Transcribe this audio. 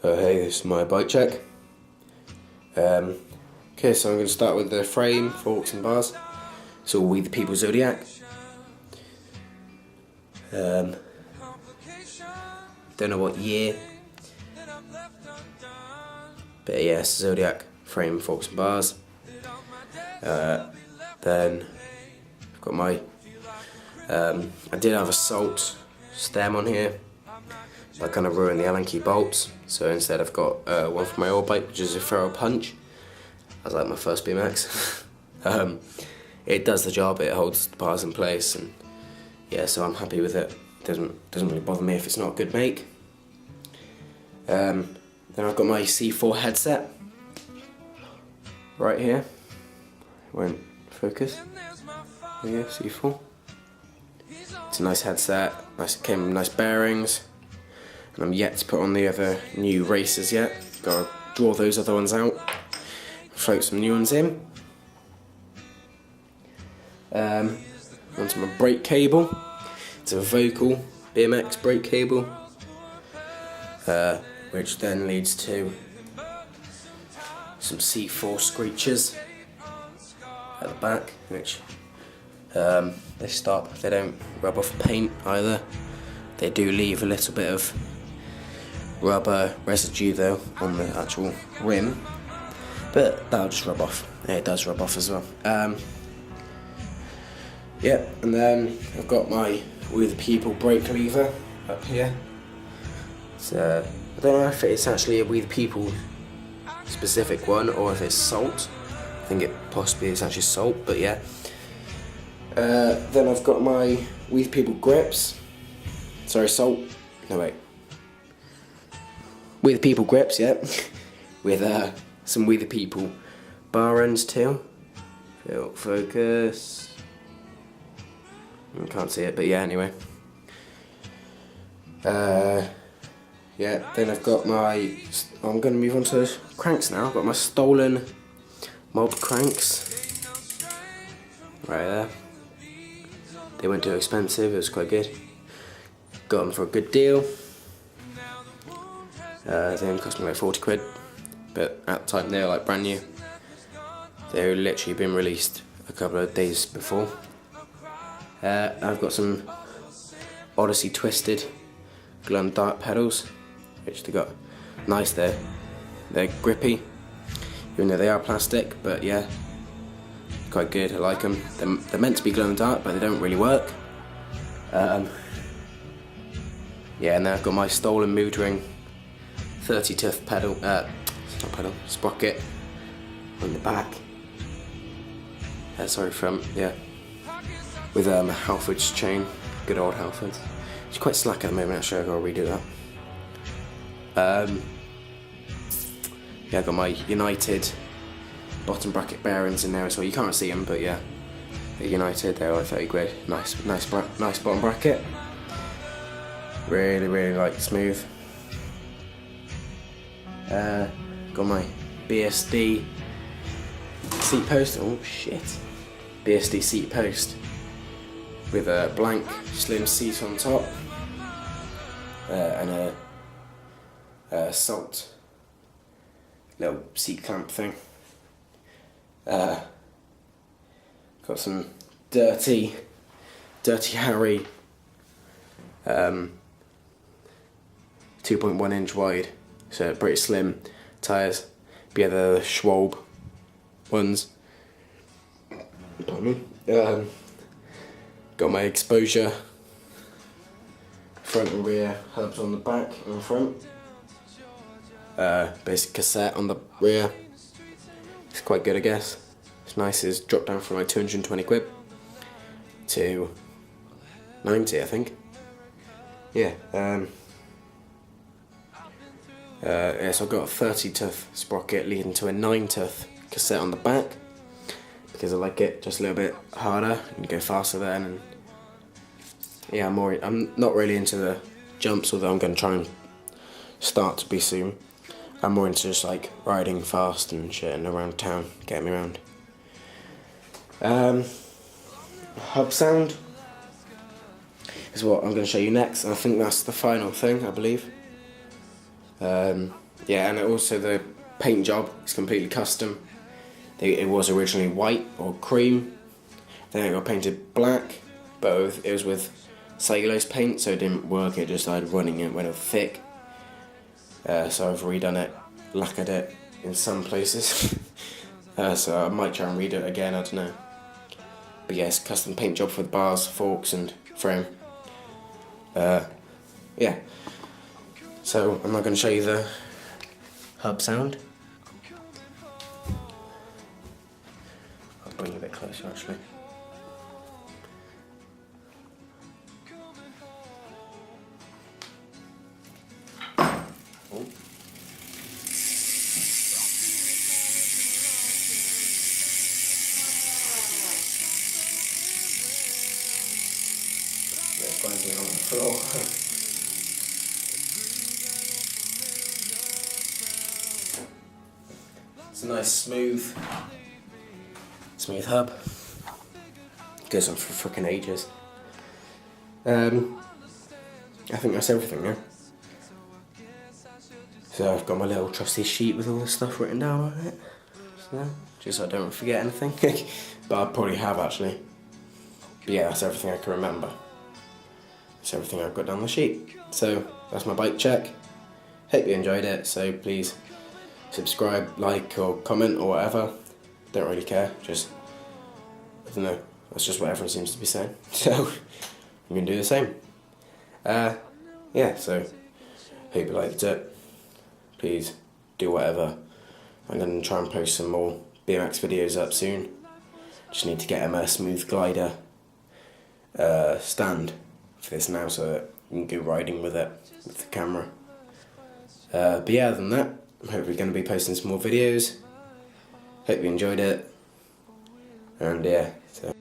Oh hey, this is my bike check. Okay, so I'm going to start with the frame, forks and bars. It's all We The People Zodiac. Don't know what year, but yeah, it's Zodiac, frame, forks and bars. Then I've got my, I did have a Salt stem on here. I kind of ruined the Allen key bolts, so instead I've got one for my old bike, which is a Ferro Punch. That's like my first BMX. It does the job, it holds the bars in place, and yeah, so I'm happy with it. Doesn't really bother me if it's not a good make. Then I've got my C4 headset right here. Won't focus. There you go, C4. It's a nice headset. Came with nice bearings. And I'm yet to put on the other new racers yet. Gotta draw those other ones out. Float some new ones in. Onto my brake cable. It's a Vocal BMX brake cable. Which then leads to some C4 screechers at the back, which they stop. They don't rub off paint either. They do leave a little bit of rubber residue though on the actual rim, but that'll just rub off. Yeah, it does rub off as well. Yeah, and then I've got my We The People brake lever up here. So I don't know if it's actually a We The People specific one or if it's Salt. I think it possibly is actually Salt, but yeah. Then I've got my We The People grips. Sorry, Salt. No, wait. We The People grips, yeah. With some We The People bar ends too. Focus. I can't see it, but yeah, anyway. Yeah, then I've got my, I'm going to move on to cranks now. I've got my stolen mob cranks. Right there. They weren't too expensive, it was quite good. Got them for a good deal. They only cost me like 40 quid, but at the time they were like brand new. They were literally been released a couple of days before. I've got some Odyssey Twisted glow and dart pedals, which they got nice there. They're grippy, even though they are plastic, but yeah, quite good, I like them. They're meant to be glow and dart, but they don't really work. Yeah, and then I've got my stolen Mood Ring 30 tooth pedal, sprocket on the back. Sorry, front, yeah. With Halford's chain, good old Halford. It's quite slack at the moment, actually, I've got to redo that. Yeah, I got my United bottom bracket bearings in there as well. You can't see them, but yeah, they're United, they're like 30 quid. Nice bottom bracket. Really like smooth. Got my BSD seat post. Oh shit! BSD seat post with a blank slim seat on top and a Salt little seat clamp thing. Got some dirty Harry 2.1 inch wide, so pretty slim tyres. But yeah, the Schwalbe ones. Got my exposure front and rear hubs on the back and front. Basic cassette on the rear. It's quite good, I guess. It's nice. It's dropped down from like 220 quid to 90, I think. Yeah. Yeah, so I've got a 30 tooth sprocket leading to a 9 tooth cassette on the back, because I like it just a little bit harder and go faster then. And yeah, I'm not really into the jumps, although I'm going to try and start to be soon. I'm more into just like riding fast and shit and around town, getting me around. Hub sound is what I'm going to show you next, and I think that's the final thing, I believe. Yeah, and also the paint job is completely custom. It was originally white or cream, then it got painted black, but it was with cellulose paint, so it didn't work. It just started running it when it was thick. So I've redone it, lacquered it in some places. So I might try and redo it again, I don't know. But yes, custom paint job for the bars, forks and frame. Yeah. So I'm not going to show you the hub sound. I'll bring you a bit closer actually. Oh. There's bouncing on the floor. It's a nice smooth hub. Goes on for frickin' ages. I think that's everything now. So I've got my little trusty sheet with all the stuff written down on it. So, just so I don't forget anything. But I probably have actually. But yeah, that's everything I can remember. That's everything I've got down the sheet. So that's my bike check. Hope you enjoyed it. So please subscribe, like or comment or whatever. Don't really care. Just, I don't know. That's just what everyone seems to be saying. So I'm gonna do the same. Yeah. So hope you liked it. Please do whatever. I'm going to try and post some more BMX videos up soon. Just need to get a smooth glider stand for this now so that you can go riding with it with the camera. But yeah, other than that, I'm hopefully going to be posting some more videos. Hope you enjoyed it. And yeah, so